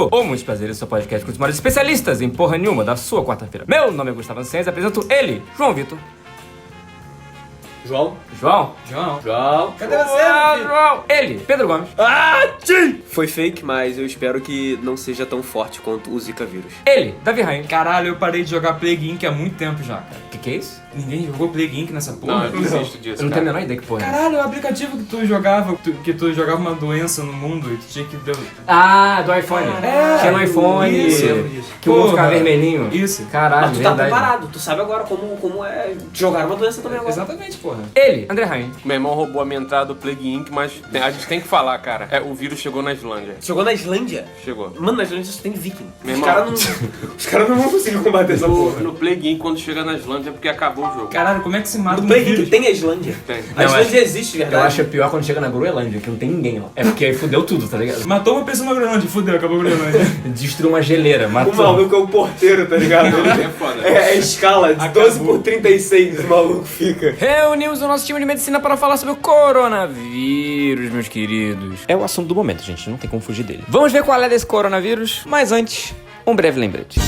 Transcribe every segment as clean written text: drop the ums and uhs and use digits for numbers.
bem-vindo! Ou muitos prazeres, seu podcast com os maiores especialistas em porra nenhuma da sua quarta-feira. Meu nome é Gustavo Ancenz e apresento ele, João Vitor. João. Cadê você, João? Ele, Pedro Gomes. Sim! Foi fake, mas eu espero que não seja tão forte quanto o Zika vírus. Ele, Davi Rain. Caralho, eu parei de jogar Plague Inc há muito tempo já, cara. Que é isso? Ninguém jogou Plague Inc nessa Não, porra? eu não existo disso, Eu não tenho a menor ideia que porra é. Caralho, o aplicativo que tu jogava, que tu jogava uma doença no mundo e tu tinha que... Ah, do iPhone. Tinha no iPhone. Isso. Que o mundo Porra. ficava vermelhinho. Isso. Caralho, Mas tu tá verdade. preparado, tu sabe agora como é jogar uma doença também agora. Exatamente, porra. Ele, André Rain. Meu irmão roubou a minha entrada do Plague Inc, mas a gente tem que falar, cara. O vírus chegou na Islândia. Jogou na Islândia? Chegou. Mano, na Islândia só tem viking. Meu Os irmão. caras não vão conseguir combater essa porra. No Plague Inc, quando chega na Islândia, é porque acabou o jogo. Caralho, como é que se mata No um Plague vírus? Inc tem a Islândia. Tem. A Islândia existe, Eu verdade. acho pior quando chega na Groenlândia, que não tem ninguém lá. É porque aí fudeu tudo, tá ligado? Matou uma pessoa na Groenlândia, fudeu, acabou a Groenlândia. Destruiu uma geleira, O matou. maluco é o porteiro, tá ligado? É foda. É a escala de 12/36 o maluco fica. Reunimos o nosso time de medicina para falar sobre o coronavírus, meus queridos. É o assunto do momento, gente, não tem como fugir dele. Vamos ver qual é desse coronavírus, mas antes, um breve lembrete.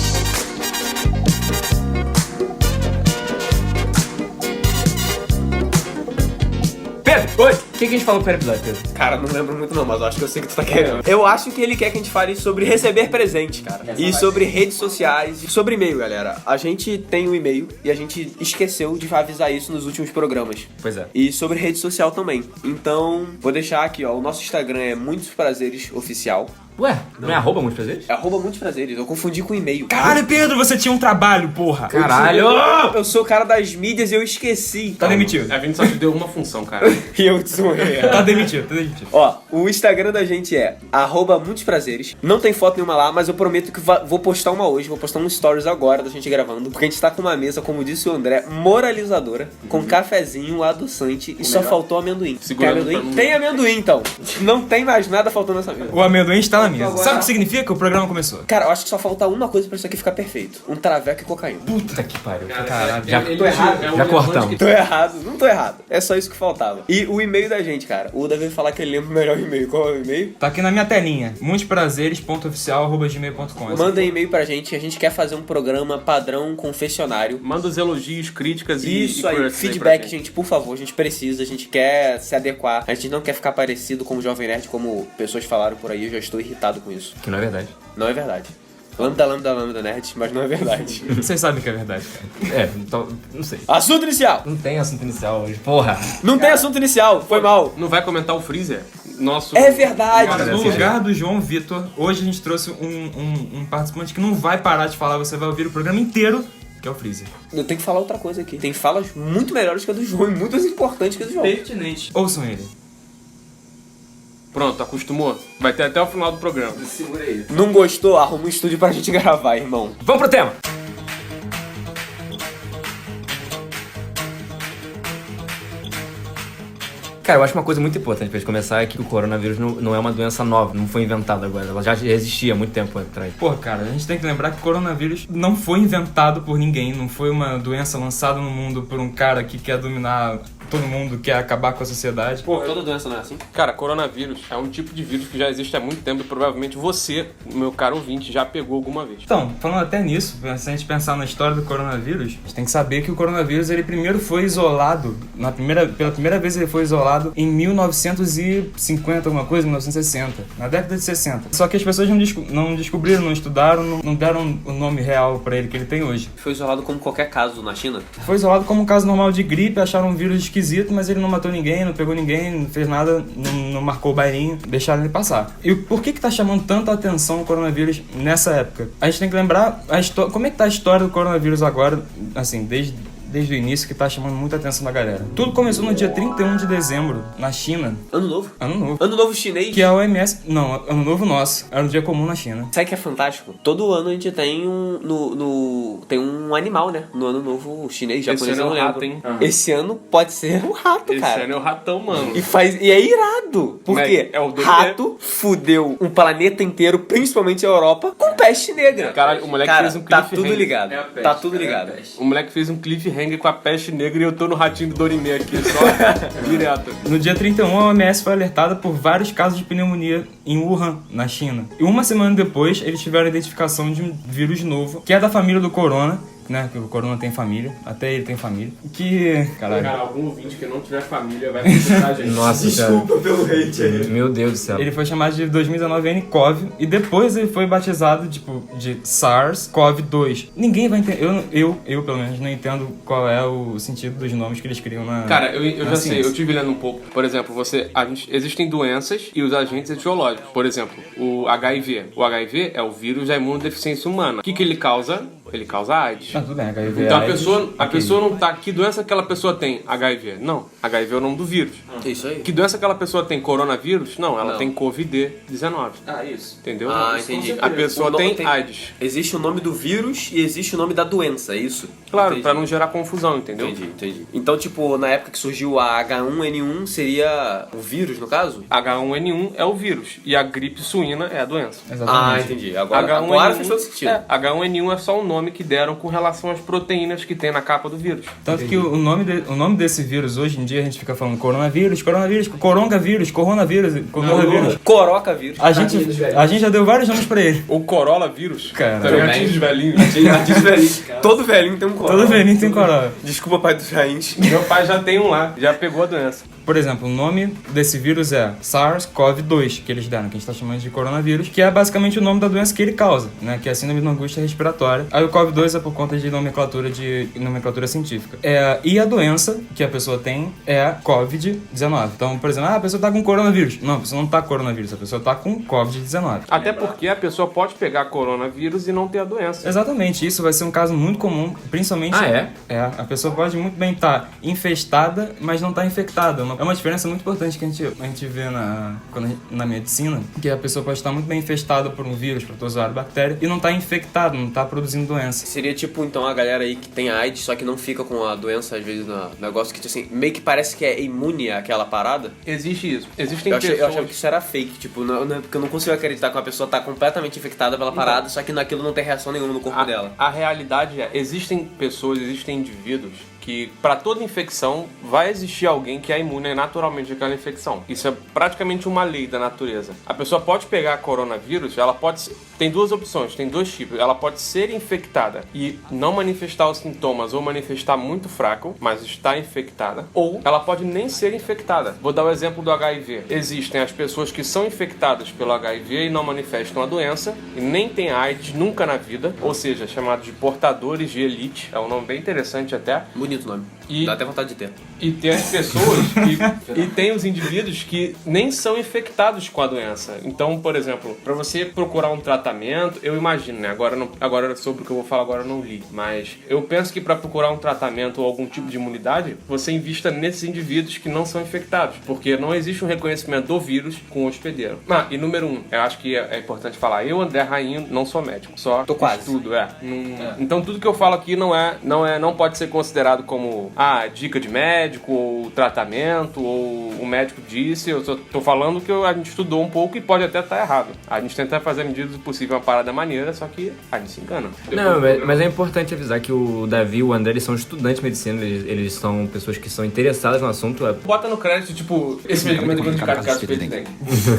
Pedro, oi! O que a gente falou pro episódio, Pedro? Cara, não lembro muito não, mas eu acho que eu sei o que tu tá querendo. Eu acho que ele quer que a gente fale sobre receber presente, cara. E sobre redes sociais, e sobre e-mail, galera. A gente tem um e-mail e a gente esqueceu de avisar isso nos últimos programas. Pois é. E sobre rede social também. Então, vou deixar aqui, ó. O nosso Instagram é Muitos Prazeres Oficial. Ué, não é arroba muitos prazeres? É @muitos prazeres. Eu confundi com e-mail. Caralho, Pedro, você tinha um trabalho, porra. Caralho! Eu sou o cara das mídias e eu esqueci. Tá demitido. A gente só te deu uma função, cara. E eu desonrei. Tá demitido, tá demitido. Ó, o Instagram da gente é @muitos prazeres. Não tem foto nenhuma lá, mas eu prometo que vou postar uma hoje. Vou postar um stories agora da gente gravando. Porque a gente tá com uma mesa, como disse o André, moralizadora. Com cafezinho, adoçante e só faltou amendoim. Tem Segurando amendoim? pra não- Tem amendoim, então. Não tem mais nada faltando nessa mesa. O amendoim está na mesa. Agora- Sabe o que significa? O programa começou. Cara, eu acho que só falta uma coisa pra isso aqui ficar perfeito. Um traveco e cocaína. Puta que pariu. Caralho. Já tô errado. Já cortamos. Tô errado, não tô errado. É só isso que faltava. E o e-mail da gente, cara. O Davi falar que ele lembra o melhor e-mail. Qual é o e-mail? Tá aqui na minha telinha. muitosprazeres.oficial@gmail.com. Manda e-mail pra gente. A gente quer fazer um programa padrão confessionário. Manda os elogios, críticas Isso e aí, coisas feedback, pra gente, por favor, a gente precisa, a gente quer se adequar, a gente não quer ficar parecido com o Jovem Nerd, como pessoas falaram por aí, eu já estou irritado com isso. Que não é verdade. Não é verdade. Lambda nerd, mas não é verdade. Vocês sabem que é verdade, cara. Então, não sei. Assunto inicial! Não tem assunto inicial hoje, porra. Não tem assunto inicial, foi mal. Não vai comentar o Freezer? Nosso... É verdade! Cara, no assim, lugar do João Vitor, hoje a gente trouxe um participante que não vai parar de falar, você vai ouvir o programa inteiro, que é o Freezer. Eu tenho que falar outra coisa aqui. Tem falas muito melhores que a do João e muito mais importantes que a do João. Pertinente. Ouçam ele. Pronto, acostumou? Vai ter até o final do programa. Segura aí. Não gostou? Arruma um estúdio pra gente gravar, irmão. Vamos pro tema. Cara, eu acho uma coisa muito importante pra gente começar é que o coronavírus não é uma doença nova, não foi inventada agora, ela já existia há muito tempo atrás. Porra, cara, a gente tem que lembrar que o coronavírus não foi inventado por ninguém, não foi uma doença lançada no mundo por um cara que quer dominar todo mundo, quer acabar com a sociedade. Pô, toda doença não é assim? Cara, coronavírus é um tipo de vírus que já existe há muito tempo e provavelmente você, meu caro ouvinte, já pegou alguma vez. Então, falando até nisso, se a gente pensar na história do coronavírus, a gente tem que saber que o coronavírus, ele primeiro foi isolado, pela primeira vez ele foi isolado em 1950, alguma coisa, 1960, na década de 60. Só que as pessoas não descobriram, não estudaram, não deram o nome real pra ele que ele tem hoje. Foi isolado como qualquer caso na China? Foi isolado como um caso normal de gripe, acharam um vírus esquisito, mas ele não matou ninguém, não pegou ninguém, não fez nada, não marcou o bairinho, deixaram ele passar. E por que tá chamando tanta atenção o coronavírus nessa época? A gente tem que lembrar como é que tá a história do coronavírus agora, assim, desde o início, que tá chamando muita atenção da galera. Tudo começou no dia 31 de dezembro, na China. Ano novo? Ano novo. Ano novo chinês? Que é a OMS... Não, ano novo nosso. Era um dia comum na China. Sabe que é fantástico? Todo ano a gente tem tem um animal, né? No ano novo chinês, japonês, Esse ano eu é não o rato, lembro. hein? Esse ano pode ser um rato, Esse cara. ano é o ratão, mano. E é irado. Porque É o doido, rato fudeu um planeta inteiro, principalmente a Europa, com peste negra. Caralho, o moleque Cara, fez um tá cliffhanger. tudo ligado. É a peste, Tá tudo cara, ligado. é a peste. O moleque fez um cliffhanger com a peste negra e eu tô no ratinho do Dorimê aqui, só direto. No dia 31, a OMS foi alertada por vários casos de pneumonia em Wuhan, na China. E uma semana depois, eles tiveram a identificação de um vírus novo, que é da família do corona, né? Que o corona tem família, até ele tem família. Que... Caralho. Cara, algum ouvinte que não tiver família vai procurar a gente. Nossa, Desculpa pelo hate aí. Meu Deus do céu. Ele foi chamado de 2019 nCoV e depois ele foi batizado tipo de SARS-CoV-2. Ninguém vai entender, eu pelo menos não entendo qual é o sentido dos nomes que eles criam na Cara, eu na já sei, ciência. eu tive lendo um pouco. Por exemplo, existem doenças e os agentes etiológicos. Por exemplo, o HIV. O HIV é o vírus da imunodeficiência humana. O que ele causa? Ele causa AIDS. Ah, tudo bem, HIV. Então AIDS, a ok. pessoa não tá. Que doença aquela pessoa tem? HIV. Não. HIV é o nome do vírus. Isso aí. Que doença aquela pessoa tem? Coronavírus? Não, ela Não. tem Covid-19. Ah, isso. Entendeu? Ah, entendi. A pessoa O nome tem AIDS. Existe o nome do vírus e existe o nome da doença, é isso? Claro, Entendi. pra não gerar confusão, entendeu? Entendi. Então, tipo, na época que surgiu a H1N1, seria o vírus, no caso? H1N1 é o vírus e a gripe suína é a doença. Exatamente. Entendi. Agora fez todo sentido. H1N1 é só o nome que deram com relação às proteínas que tem na capa do vírus. Tanto que o nome desse vírus, hoje em dia, a gente fica falando coronavírus, coronavírus. Coroca vírus. A gente já deu vários nomes pra ele. Ou Corolla vírus. Cara, Tá ligado? Tinha de velhinho. Todo velhinho tem um coroca. todo velhinho tem corona. Desculpa, pai dos rains. Meu pai já tem um lá, já pegou a doença. Por exemplo, o nome desse vírus é SARS-CoV-2, que eles deram, que a gente tá chamando de coronavírus, que é basicamente o nome da doença que ele causa, né? Que é a síndrome de angústia respiratória. Aí o COVID-2 é por conta de nomenclatura científica. E a doença que a pessoa tem é COVID-19. Então, por exemplo, a pessoa tá com coronavírus. Não, a pessoa não tá com coronavírus, a pessoa tá com COVID-19. Até porque a pessoa pode pegar coronavírus e não ter a doença. Exatamente, isso vai ser um caso muito comum, principalmente... Ah, é? A pessoa pode muito bem estar infestada, mas não tá infectada. É uma diferença muito importante que a gente vê na medicina, que a pessoa pode estar muito bem infestada por um vírus, protozoário, bactéria, e não tá infectada, não tá produzindo doença. Seria tipo, então, a galera aí que tem AIDS, só que não fica com a doença, às vezes, no negócio que, assim, meio que parece que é imune àquela parada. Existe isso. Existem Eu achava pessoas... que isso era fake, tipo, porque eu não consigo acreditar que uma pessoa tá completamente infectada pela parada, só que naquilo não tem reação nenhuma no corpo dela. A realidade é, existem pessoas, existem indivíduos que para toda infecção vai existir alguém que é imune naturalmente àquela infecção. Isso é praticamente uma lei da natureza. A pessoa pode pegar coronavírus, ela pode... Tem duas opções, tem dois tipos. Ela pode ser infectada e não manifestar os sintomas ou manifestar muito fraco, mas está infectada. Ou ela pode nem ser infectada. Vou dar o exemplo do HIV. Existem as pessoas que são infectadas pelo HIV e não manifestam a doença e nem têm AIDS nunca na vida, ou seja, chamados de portadores de elite. É um nome bem interessante até. Bonito nome. E- Dá até vontade de ter. E tem as pessoas e tem os indivíduos que nem são infectados com a doença. Então, por exemplo, para você procurar um tratamento, eu imagino, né? Agora sobre o que eu vou falar agora eu não li, mas eu penso que para procurar um tratamento ou algum tipo de imunidade, você invista nesses indivíduos que não são infectados, porque não existe um reconhecimento do vírus com o hospedeiro. E número 1, eu acho que é importante falar, eu, André Rainho, não sou médico, só Tô quase. estudo, Então tudo que eu falo aqui não pode ser considerado como dica de médico, ou tratamento, ou o médico disse. Eu só tô falando que a gente estudou um pouco e pode até estar errado. A gente tenta fazer a medida do possível uma parada maneira, só que a gente se engana. Não, mas é importante avisar que o Davi e o André, eles são estudantes de medicina, eles são pessoas que são interessadas no assunto. Bota no crédito, tipo, esse medicamento é indicado caso suspeito de dengue.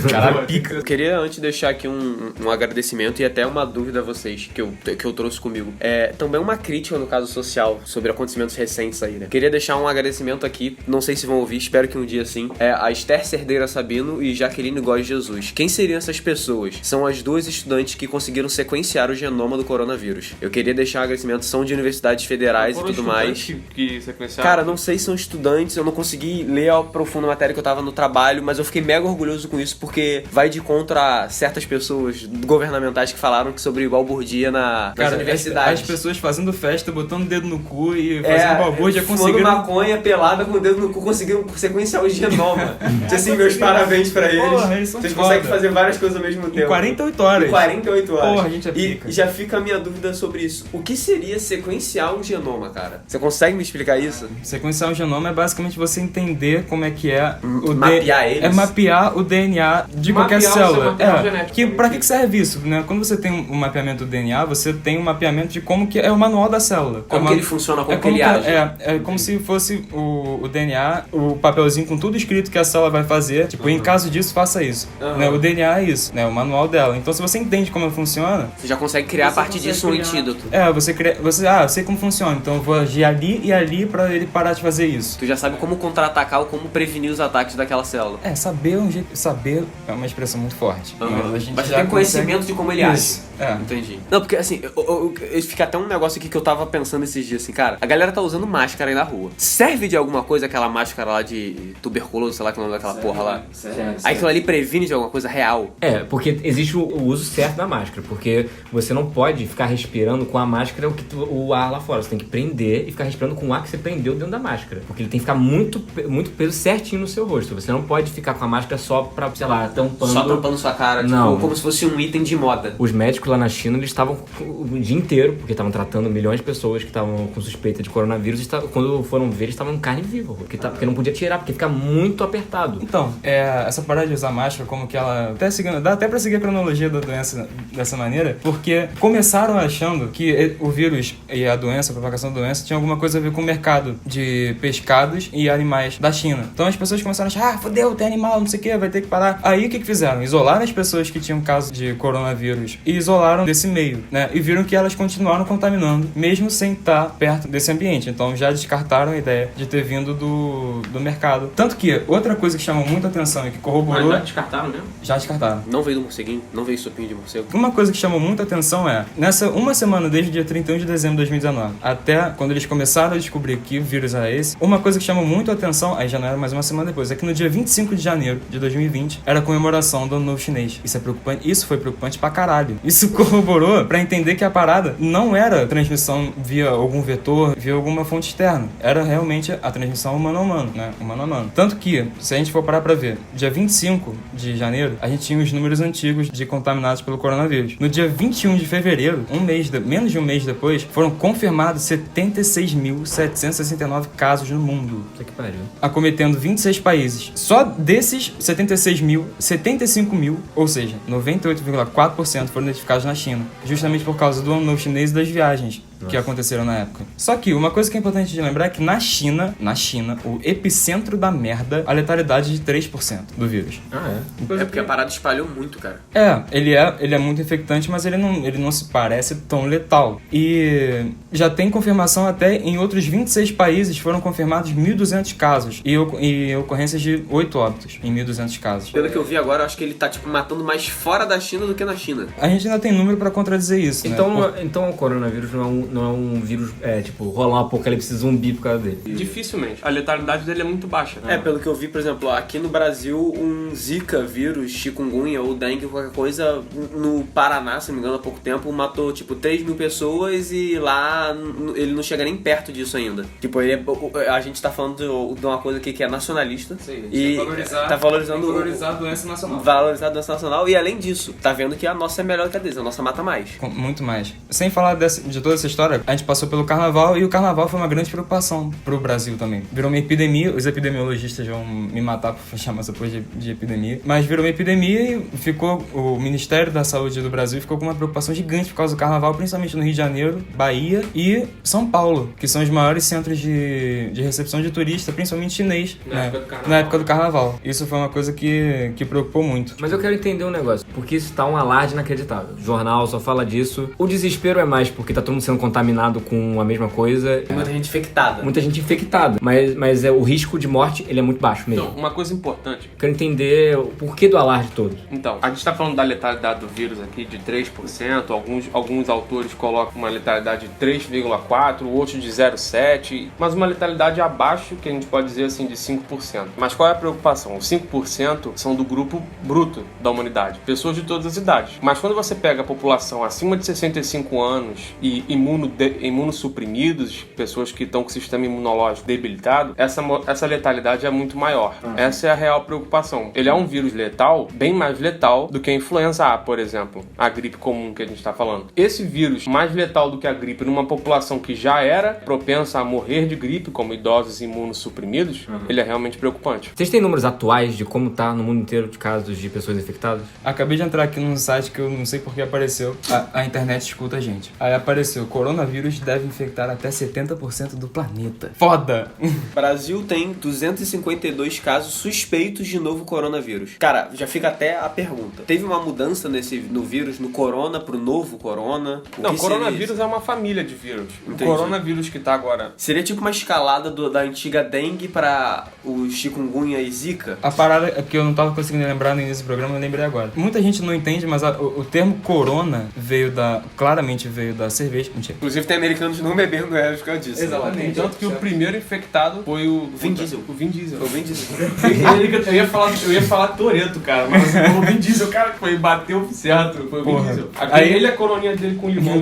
Caralho, pica. Eu queria antes deixar aqui um agradecimento e até uma dúvida a vocês que eu trouxe comigo. Também uma crítica no caso social sobre acontecimentos recentes aí, né? Queria deixar um agradecimento aqui, não sei se vão ouvir, espero que um dia sim. A Esther Cerdeira Sabino e Jaqueline Góes Jesus. Quem seriam essas pessoas? São as duas estudantes que conseguiram sequenciar o genoma do coronavírus. Eu queria deixar um agradecimento, são de universidades federais e tudo mais. Que sequenciaram. Cara, não sei se são estudantes, eu não consegui ler a profunda matéria que eu tava no trabalho, mas eu fiquei mega orgulhoso com isso, porque vai de contra certas pessoas governamentais que falaram que sobre balbúrdia nas universidades. As pessoas fazendo festa, botando o dedo no cu e fazendo balbúrdia com fumando maconha pelada com o dedo no cu, conseguiram sequenciar o genoma. Tipo assim, meus parabéns pra eles. Porra, eles são Vocês foda. conseguem fazer várias coisas ao mesmo tempo. Em 48 horas. Em 48 horas. Porra, a gente é E pica. já fica a minha dúvida sobre isso. O que seria sequenciar um genoma, cara? Você consegue me explicar isso? Sequenciar um genoma é basicamente você entender como é que é Mapear eles? É mapear o DNA de Mapear qualquer o seu célula. material genético. Pra que serve isso? Né? Quando você tem um mapeamento do DNA, você tem um mapeamento de como que é o manual da célula. Como que ele funciona, como que ele age. É como se fosse o DNA, o papelzinho com tudo escrito que a célula vai fazer. Tipo, em caso disso, faça isso. Né? O DNA é isso, né? O manual dela. Então, se você entende como ela funciona... Você já consegue criar a partir disso um antídoto. Eu sei como funciona, então eu vou agir ali e ali pra ele parar de fazer isso. Tu já sabe como contra-atacar ou como prevenir os ataques daquela célula. Saber saber é uma expressão muito forte. Mas a gente Mas você já tem conhecimento de como ele age. Isso. Entendi. Não, porque assim, fica até um negócio aqui que eu tava pensando esses dias, assim, cara, a galera tá usando máscara aí na rua. Serve de alguma coisa aquela máscara lá de tuberculose, sei lá que é o nome daquela porra lá? Aí aquilo ali previne de alguma coisa real? Porque existe o uso certo da máscara, porque você não pode ficar respirando com a máscara o ar lá fora, você tem que prender e ficar respirando com o ar que você prendeu dentro da máscara, porque ele tem que ficar muito peso certinho no seu rosto, você não pode ficar com a máscara só pra, sei lá, tampando... Só tampando sua cara, não. Tipo, como se fosse um item de moda. Os médicos lá na China, eles estavam o dia inteiro, porque estavam tratando milhões de pessoas que estavam com suspeita de coronavírus, e quando foram ver, eles estavam em carne viva, porque não podia tirar, porque fica muito apertado. Então, essa parada de usar máscara, como que ela... dá até pra seguir a cronologia da doença dessa maneira, porque começaram achando que o vírus e a propagação da doença, tinha alguma coisa a ver com o mercado de pescados e animais da China. Então as pessoas começaram a achar, fodeu, tem animal, não sei o que, vai ter que parar. Aí o que fizeram? Isolaram as pessoas que tinham caso de coronavírus e isolaram desse meio, né? E viram que elas continuaram contaminando, mesmo sem estar perto desse ambiente. Então já descartaram a ideia de ter vindo do mercado. Tanto que, outra coisa que chamou muita atenção e que corroborou... Mas já descartaram mesmo? Já descartaram. Não veio do morceguinho? Não veio sopinho de morcego? Uma coisa que chamou muita atenção nessa uma semana, desde o dia 31 de dezembro de 2019, até quando eles começaram a descobrir que o vírus era esse, uma coisa que chamou muito a atenção, aí já não era mais uma semana depois, é que no dia 25 de janeiro de 2020, era a comemoração do Ano Novo Chinês. Isso é preocupante, isso foi preocupante pra caralho. Isso corroborou pra entender que a parada não era transmissão via algum vetor, via alguma fonte externa. Era realmente a transmissão humano a humano, né? Humano a humano. Tanto que, se a gente for parar pra ver, dia 25 de janeiro, a gente tinha os números antigos de contaminados pelo coronavírus. No dia 21 de fevereiro, menos de um mês depois, foram confirmados 76.769 casos no mundo. Isso que pariu. Acometendo 26 países. Só desses 75 mil, ou seja, 98,4% foram identificados na China, justamente por causa do Ano Novo Chinês e das viagens que aconteceram na época. Só que uma coisa que é importante de lembrar é que na China, o epicentro da merda, a letalidade de 3% do vírus. É porque a parada espalhou muito, cara. Ele é muito infectante, mas ele não se parece tão letal. E já tem confirmação até em outros 26 países, foram confirmados 1.200 casos e ocorrências de 8 óbitos em 1.200 casos. Pelo que eu vi agora, eu acho que ele tá, tipo, matando mais fora da China do que na China. A gente ainda tem número pra contradizer isso, Então o coronavírus não é um vírus, tipo, rolar um apocalipse zumbi por causa dele. Dificilmente. A letalidade dele é muito baixa. Né? Pelo que eu vi, por exemplo, aqui no Brasil, um Zika vírus, chikungunya ou dengue, qualquer coisa, no Paraná, se não me engano, há pouco tempo, matou, tipo, 3.000 pessoas e lá ele não chega nem perto disso ainda. Tipo, a gente tá falando de uma coisa aqui que é nacionalista. Sim, e tá valorizando a doença nacional. Valorizar a doença nacional e, além disso, tá vendo que a nossa é melhor que a deles, a nossa mata mais. Muito mais. Sem falar de toda essa história, a gente passou pelo carnaval e o carnaval foi uma grande preocupação pro Brasil também. Virou uma epidemia, os epidemiologistas vão me matar por chamar essa coisa de epidemia, mas virou uma epidemia e o Ministério da Saúde do Brasil ficou com uma preocupação gigante por causa do carnaval, principalmente no Rio de Janeiro, Bahia e São Paulo, que são os maiores centros de recepção de turista, principalmente chinês, na época do carnaval. Isso foi uma coisa que preocupou muito. Mas eu quero entender um negócio, porque isso tá um alarde inacreditável. O jornal só fala disso. O desespero é mais porque tá todo mundo sendo contaminado com a mesma coisa. Tem muita gente infectada. Muita gente infectada. Mas o risco de morte, ele é muito baixo mesmo. Então, uma coisa importante. Quero entender o porquê do alarde todo. Então, a gente tá falando da letalidade do vírus aqui de 3%. Alguns autores colocam uma letalidade de 3,4%, outros de 0,7%. Mas uma letalidade abaixo, que a gente pode dizer assim, de 5%. Mas qual é a preocupação? Os 5% são do grupo bruto da humanidade. Pessoas de todas as idades. Mas quando você pega a população acima de 65 anos e imune imunossuprimidos, pessoas que estão com o sistema imunológico debilitado, essa letalidade é muito maior. Essa é a real preocupação. Ele é um vírus letal, bem mais letal do que a influenza A, por exemplo, a gripe comum que a gente está falando. Esse vírus mais letal do que a gripe numa população que já era propensa a morrer de gripe, como idosos imunossuprimidos, ele é realmente preocupante. Vocês têm números atuais de como tá no mundo inteiro de casos de pessoas infectadas? Acabei de entrar aqui num site que eu não sei por que apareceu. A internet escuta a gente. Aí apareceu: coronavírus deve infectar até 70% do planeta. Foda! Brasil tem 252 casos suspeitos de novo coronavírus. Cara, já fica até a pergunta. Teve uma mudança no vírus, no corona pro novo corona? Não, coronavírus é uma família de vírus. Entendi. O coronavírus que tá agora... Seria tipo uma escalada da antiga dengue para o chikungunya e zika? A parada é que eu não tava conseguindo lembrar no início do programa, eu lembrei agora. Muita gente não entende, mas o termo corona claramente veio da cerveja. Mentira. Inclusive tem americanos não bebendo ela por causa disso. Exatamente. Tanto que o primeiro infectado foi o Vin Diesel. O Vin Diesel. Foi bem disso. Eu ia falar Toretto, cara, mas você falou Vin Diesel, cara, que foi, bateu certo, foi o Vin Diesel. Aí ele a coroninha dele com limão.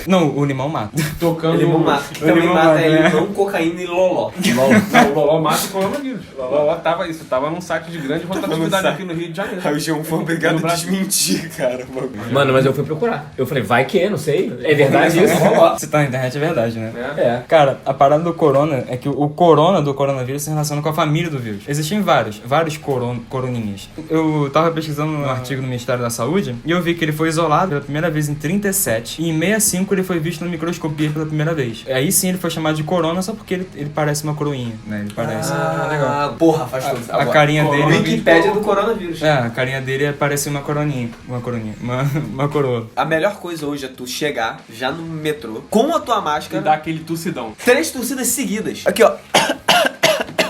Não, o limão mata. Tocando Limão mata. Também mata limão, cocaína e loló. Não, o Loló mata o coronavírus. O Loló tava num site de grande rotatividade aqui no Rio de Janeiro. Aí o João foi obrigado a desmentir, cara. Mano, mas eu fui procurar. Eu falei, vai que, não sei. É verdade isso? Se tá na internet é verdade, né? É. Cara, a parada do corona é que o corona do coronavírus se relaciona com a família do vírus. Existem vários coroninhas. Eu tava pesquisando um artigo do Ministério da Saúde e eu vi que ele foi isolado pela primeira vez em 37 e em 65 ele foi visto na microscopia pela primeira vez. Aí sim ele foi chamado de corona só porque ele parece uma coroinha, né? Ele parece... legal. Porra, faz tudo. A carinha dele... Wikipédia do coronavírus. A carinha dele parece uma coroninha. Uma coroa. A melhor coisa hoje é tu chegar já no metrô com a tua E máscara, dá aquele tossidão. 3 tossidas seguidas. Aqui, ó.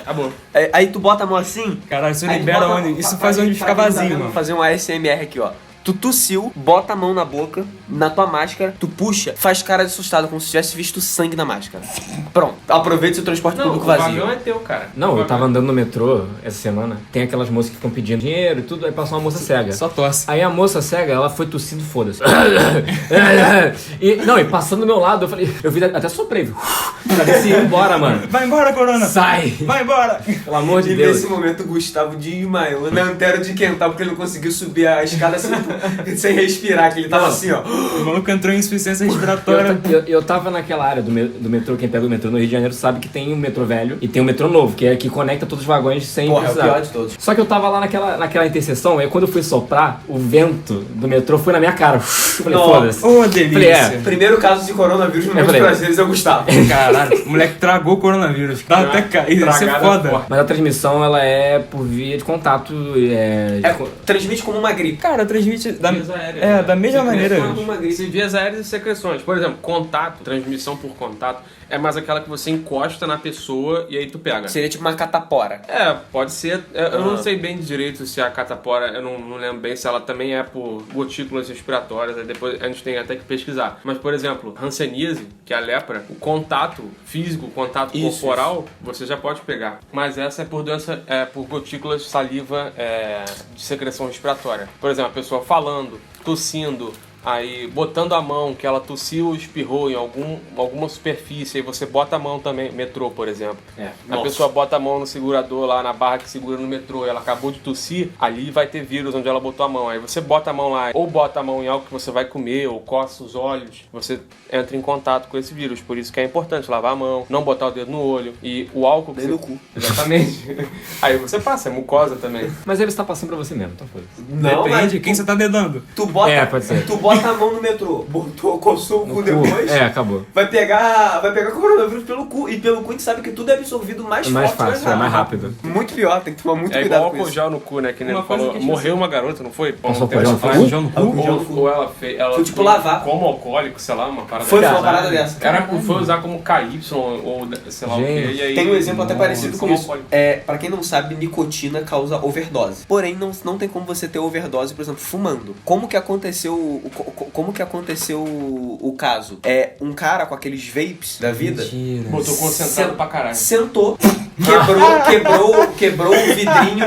Acabou. Aí tu bota a mão assim. Caralho, isso aí libera bota- onde? Isso faz onde ficar vazio, Vou mano. fazer um ASMR aqui, ó. Tu tossiu, bota a mão na boca, na tua máscara, tu puxa, faz cara de assustado, como se tivesse visto sangue na máscara. Pronto. Aproveita seu transporte Não, público o vazio. vagão é teu, cara. Não, eu tava andando no metrô essa semana. Tem aquelas moças que ficam pedindo dinheiro e tudo. Aí passou uma moça cega. Só tosse. Aí a moça cega, ela foi tossindo, foda-se. e passando do meu lado, eu vi até soprei. Pra ver se ia embora, mano. Vai embora, corona! Sai! Vai embora! Pelo amor de e Deus. nesse momento o Gustavo desmaiou na antera de quental porque ele não conseguiu subir a escada sem respirar, que ele tava assim, ó. O maluco entrou em insuficiência respiratória. Eu tava naquela área do metrô, quem pega o metrô no Rio de Janeiro sabe que tem um metrô velho e tem um metrô novo, que é que conecta todos os vagões sem Porra, é o precisar. pior de todos. Só que eu tava lá naquela interseção, aí quando eu fui soprar, o vento do metrô foi na minha cara. Eu falei, Nossa. foda-se. Ô, delícia! Falei, é. Primeiro caso de coronavírus no Eu Muitos falei- Prazeres é o Gustavo. Caralho, o moleque tragou o coronavírus. Tá até cair, isso é Tragada foda. forte. Mas a transmissão, ela é por via de contato. Transmite como uma gripe. Cara, transmite da mesma maneira. Uma gripe. Se vias aéreas e secreções. Por exemplo, contato, transmissão por contato, é mais aquela que você encosta na pessoa e aí tu pega. Seria tipo uma catapora. É, pode ser. Eu não sei bem direito se a catapora, eu não lembro bem se ela também é por gotículas respiratórias, aí depois a gente tem até que pesquisar. Mas, por exemplo, hanseníase, que é a lepra, o contato físico, o contato Isso, corporal, você já pode pegar. Mas essa é por doença, por gotículas de saliva de secreção respiratória. Por exemplo, a pessoa falando, tossindo, aí botando a mão, que ela tossiu ou espirrou em alguma superfície, aí você bota a mão também, metrô, por exemplo. A pessoa bota a mão no segurador lá, na barra que segura no metrô, ela acabou de tossir, ali vai ter vírus onde ela botou a mão. Aí você bota a mão lá, ou bota a mão em algo que você vai comer, ou coça os olhos, você entra em contato com esse vírus. Por isso que é importante lavar a mão, não botar o dedo no olho. E o álcool... Nem no cu. Exatamente. Aí você passa, é mucosa também. Mas ele está passando pra você mesmo, então foda-se. Depende, quem você tá dedando. Tu bota, Pode ser. tu bota a mão no metrô, coçou o cu depois, Acabou. vai pegar coronavírus pelo cu. E pelo cu a gente sabe que tudo é absorvido mais É mais forte, fácil, é mais rápido. Muito pior, tem que tomar muito É cuidado igual com álcool isso. gel no cu, né? Que nem Uma ele coisa falou. que Morreu uma garota, não foi? Passou Tem álcool essa gel no frase. João no cu? Álcool gel no cu. Ou ela fez. Ela Foi tipo lavar. Como alcoólico, sei lá, uma parada Foi dessa. uma parada dessa. Foi usar como KY ou sei lá o Gente. quê. E aí, Tem um exemplo até parecido com isso. alcoólico. Pra quem não sabe, nicotina causa overdose. Porém, não tem como você ter overdose, por exemplo, fumando. Como que aconteceu como que aconteceu o caso? É um cara com aqueles vapes da vida Mentira. Botou concentrado pra caralho. sentou, quebrou o vidrinho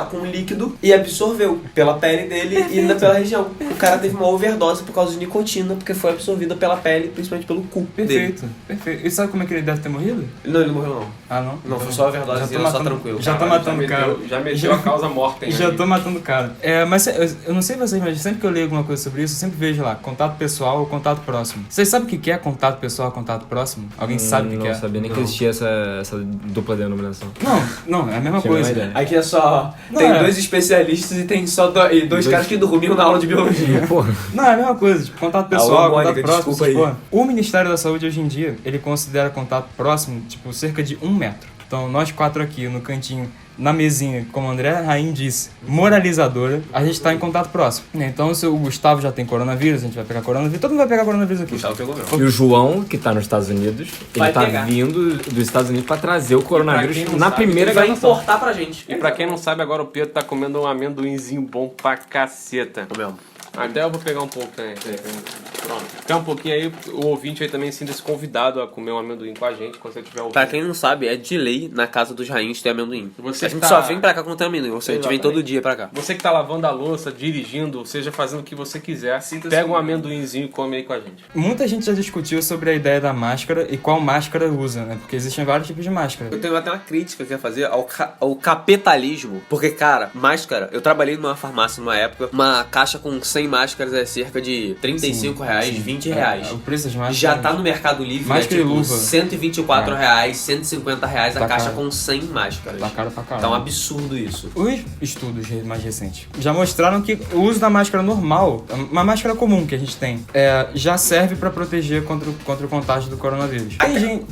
com líquido e absorveu pela pele dele e pela região. O cara teve uma overdose por causa de nicotina, porque foi absorvida pela pele, principalmente pelo cu dele. Perfeito. E sabe como é que ele deve ter morrido? Não, ele morreu não. Ah, não? Não, foi só overdose, Já tô só tranquilo. Já tô matando o cara. Já meteu a causa morta, hein? Já tô matando o cara. Mas eu não sei vocês, mas sempre que eu leio alguma coisa sobre isso, eu sempre vejo lá, contato pessoal ou contato próximo. Vocês sabem o que é contato pessoal ou contato próximo? Alguém sabe o que é? Não sabia nem que existia essa dupla denominação. Não, é a mesma Tinha a coisa. mesma ideia. Aqui é só... Não, tem é. 2 especialistas e tem só dois caras que dormiam na aula de biologia. Porra. Não, é a mesma coisa, tipo, contato pessoal, Alô, contato Mônica, próximo, desculpa essas aí. porra. O Ministério da Saúde hoje em dia, ele considera contato próximo, tipo, cerca de 1 metro. Então, nós 4 aqui no cantinho, na mesinha, como o André Raim disse, moralizadora, a gente tá em contato próximo. Então, se o Gustavo já tem coronavírus, a gente vai pegar coronavírus, todo mundo vai pegar coronavírus aqui. Gustavo pegou mesmo. E o João, que tá nos Estados Unidos, Vai ele tá pegar. vindo dos Estados Unidos pra trazer o coronavírus quem não na sabe, primeira Ele vai gravação. importar pra gente. E pra quem não sabe, agora o Pedro tá comendo um amendoinzinho bom pra caceta. mesmo. Até eu vou pegar um pouco também. Pronto. Quer um pouquinho aí, o ouvinte aí também sinta-se convidado a comer um amendoim com a gente quando você tiver ouvindo. Pra quem não sabe, é de lei na casa dos rainhos ter amendoim. Você a gente tá- só vem pra cá quando tem amendoim, ou seja, a gente vem Exatamente. todo dia pra cá. Você que tá lavando a louça, dirigindo, seja fazendo o que você quiser, pega um amendoinzinho e come aí com a gente. Muita gente já discutiu sobre a ideia da máscara e qual máscara usa, né? Porque existem vários tipos de máscara. Eu tenho até uma crítica que eu ia fazer ao capitalismo. Porque, cara, máscara, eu trabalhei numa farmácia numa época, uma caixa com 100 máscaras é cerca de R$35, R$20. O preço das máscaras... Já tá no Mercado Livre, Máscara é tipo e luva. R$124, R$150 a Tá caixa caro. com 100 máscaras. Tá caro pra caralho. Tá um absurdo isso. Os estudos mais recentes já mostraram que o uso da máscara normal, uma máscara comum que a gente tem, já serve pra proteger contra o contágio do coronavírus.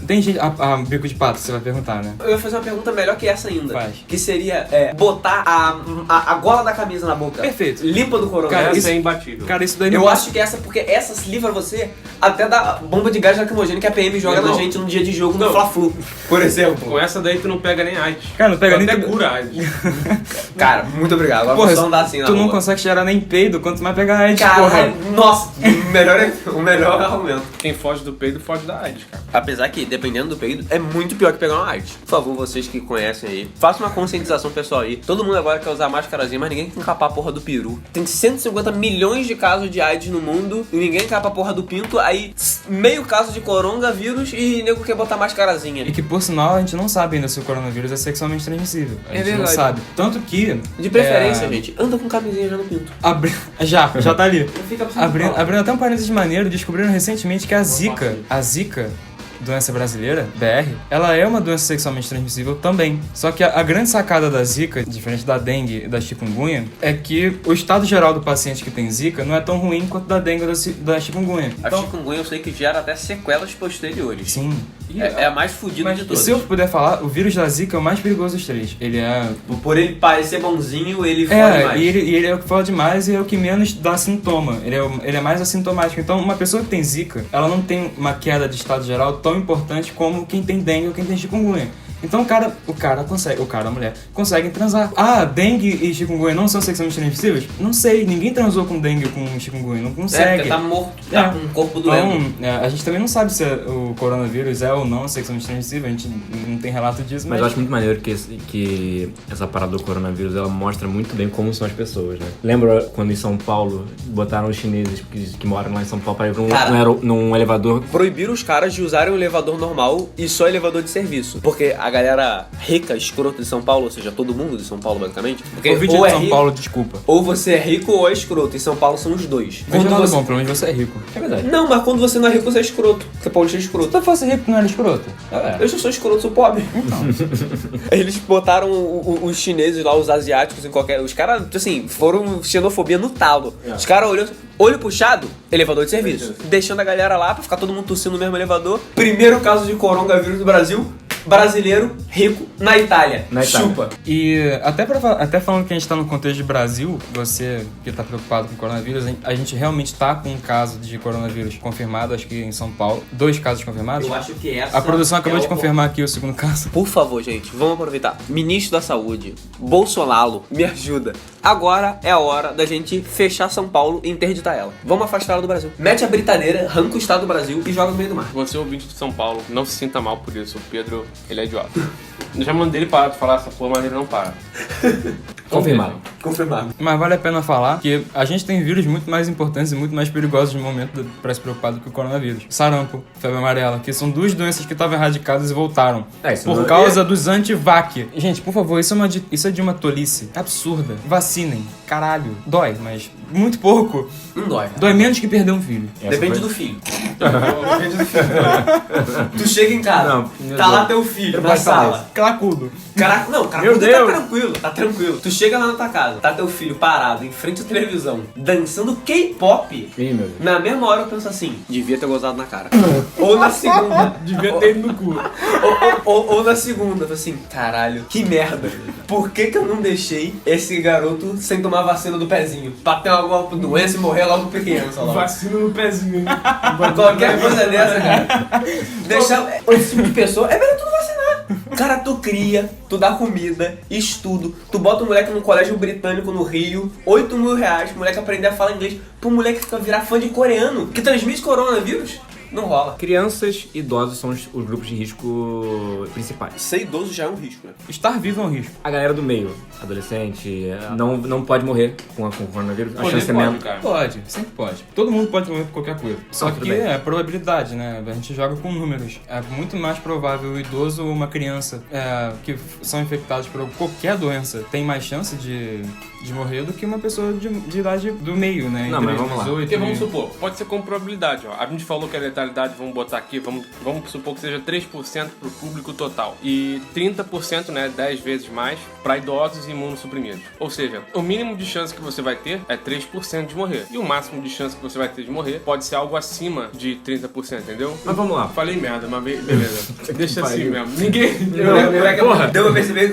Tem gente a bico de pato, você vai perguntar, né? Eu ia fazer uma pergunta melhor que essa ainda. Faz. Que seria botar a gola da camisa na boca. Perfeito. Limpa do coronavírus. Cara, Essa isso- é imbatível. Cara, isso daí Eu não acho que essa, porque essa se livra você até da bomba de gás lacrimogêneo que a PM joga Não. na gente num dia de jogo no Não. Fla-Flu, por exemplo. Com essa daí tu não pega nem AIDS. Cara, não pega Tu nem até tu- cura AIDS. Cara, muito obrigado. Agora Porra, vou só andar assim na tu não rua. consegue cheirar nem peido, quanto mais pegar AIDS, Caralho, porra. nossa, o melhor argumento. Quem foge do peido, foge da AIDS, cara. Apesar que, dependendo do peido, é muito pior que pegar uma AIDS. Por favor, vocês que conhecem aí, façam uma conscientização pessoal aí. Todo mundo agora quer usar máscarazinha, mas ninguém quer encapar a porra do peru. Tem 150 milhões de casos de AIDS no mundo e ninguém encapa a porra do pinto. Aí, meio caso de coronavírus e nego quer botar máscarazinha. E que, por sinal, a gente não sabe ainda se o coronavírus é sexualmente transmissível. A É gente não verdade. sabe. Tanto que... De preferência, gente, anda com camisinha já no pinto. Já tá ali. Não fica precisando Abrindo até um parênteses maneiro, descobriram recentemente que a Zika, doença brasileira, BR, ela é uma doença sexualmente transmissível também. Só que a grande sacada da Zika, diferente da dengue e da chikungunya, é que o estado geral do paciente que tem Zika não é tão ruim quanto da dengue ou da chikungunya. A chikungunya eu sei que gera até sequelas posteriores. Sim. É a mais fodida de E todas. se eu puder falar, o vírus da Zika é o mais perigoso dos três. Ele é... Por ele parecer bonzinho, ele fode mais. e ele é o que fode mais e é o que menos dá sintoma. Ele é mais assintomático. Então, uma pessoa que tem Zika, ela não tem uma queda de estado geral tão importante como quem tem dengue ou quem tem chikungunya. Então a mulher, conseguem transar. Ah, dengue e chikungunya não são sexualmente transmissíveis? Não sei, ninguém transou com dengue ou com chikungunya, não consegue. Porque tá morto, tá com o corpo doendo. Então, a gente também não sabe se o coronavírus é ou não sexualmente transmissível, a gente não tem relato disso, Mas eu acho muito maneiro que essa parada do coronavírus, ela mostra muito bem como são as pessoas, né? Lembra quando em São Paulo botaram os chineses que moram lá em São Paulo para ir num elevador? Proibiram os caras de usarem um elevador normal e só elevador de serviço. Porque a galera rica, escrota de São Paulo, ou seja, todo mundo de São Paulo, basicamente. Porque O vídeo ou de é São rico, Paulo, desculpa. ou você é rico ou é escroto. Em São Paulo são os dois. Veja Quando nada você... bom, pelo menos você é rico. É verdade. Não, mas quando você não é rico, você é escroto. Porque paulista é escroto. Se eu fosse rico, não era escroto? Eu já sou escroto, sou pobre. Eles botaram os chineses lá, os asiáticos em qualquer... Os caras, assim, foram xenofobia no talo. Os caras olho puxado, elevador de serviço. Deixando a galera lá pra ficar todo mundo tossindo no mesmo elevador. Primeiro caso de coronavírus no Brasil, brasileiro rico na Itália. Na Itália. Chupa. E até falando que a gente tá no contexto de Brasil, você que tá preocupado com o coronavírus, a gente realmente tá com um caso de coronavírus confirmado, acho que em São Paulo. 2 casos confirmados. Eu acho que essa A produção acabou é de confirmar aqui o segundo caso. Por favor, gente, vamos aproveitar. Ministro da Saúde, Bolsonaro, me ajuda. Agora é a hora da gente fechar São Paulo e interditar ela. Vamos afastar ela do Brasil. Mete a britadeira, arranca o estado do Brasil e joga no meio do mar. Você, ouvinte de São Paulo, não se sinta mal por isso. O Pedro, ele é idiota. Eu já mandei ele parar de falar essa porra, mas ele não para. Confirmado. Confirmado. Mas vale a pena falar que a gente tem vírus muito mais importantes e muito mais perigosos no momento pra se preocupar do que o coronavírus. Sarampo, febre amarela, que são 2 doenças que estavam erradicadas e voltaram. Isso Por não- causa dos anti-vac. Gente, por favor, isso é de uma tolice absurda. Vacinem. Caralho. Dói, mas muito pouco. Não dói. Dói menos que perder um filho. Essa Depende foi- do filho. Depende do filho. Tu chega em casa, Não, meu tá Deus. lá teu filho Eu na posso falar sala. Cracudo. Caraca, não, cara, Meu tudo Deus. tá tranquilo, tá tranquilo. Tu chega lá na tua casa, tá teu filho parado em frente à televisão, dançando K-pop. Ih, meu Deus. Na mesma hora eu penso assim, devia ter gozado na cara. Ou na segunda, Devia ter ido no cu. ou na segunda, eu falo assim, caralho, que merda. Por que eu não deixei esse garoto sem tomar vacina do pezinho? Pra ter alguma doença e morrer logo criança logo. Vacina no pezinho. Qualquer coisa dessa, cara. Deixar esse tipo de pessoa, é melhor tu não vacinar. Cara, tu cria, tu dá comida, estudo, tu bota um moleque num colégio britânico no Rio, 8 mil reais pro moleque aprender a falar inglês, pro moleque virar fã de coreano, que transmite coronavírus. Não rola. Crianças e idosos são os grupos de risco principais. Ser idoso já é um risco, né? Estar vivo é um risco. A galera do meio, adolescente, não pode morrer com o coronavírus. A Poder chance é pode, mesmo. cara. Pode, sempre pode. Todo mundo pode morrer por qualquer coisa. Só tudo que bem. é probabilidade, né? A gente joga com números. É muito mais provável o idoso ou uma criança que são infectados por qualquer doença tem mais chance de morrer do que uma pessoa de idade do meio, né? Não, Entre mas vamos lá. 18 Porque vamos e- supor, pode ser com probabilidade, ó. A gente falou que a letalidade, vamos botar aqui, vamos supor que seja 3% pro público total. E 30%, né, 10 vezes mais, pra idosos e imunossuprimidos. Ou seja, o mínimo de chance que você vai ter é 3% de morrer. E o máximo de chance que você vai ter de morrer pode ser algo acima de 30%, entendeu? Mas vamos lá. Falei merda, mas beleza. Deixa assim pariu. mesmo. Ninguém... Porra. Deu pra perceber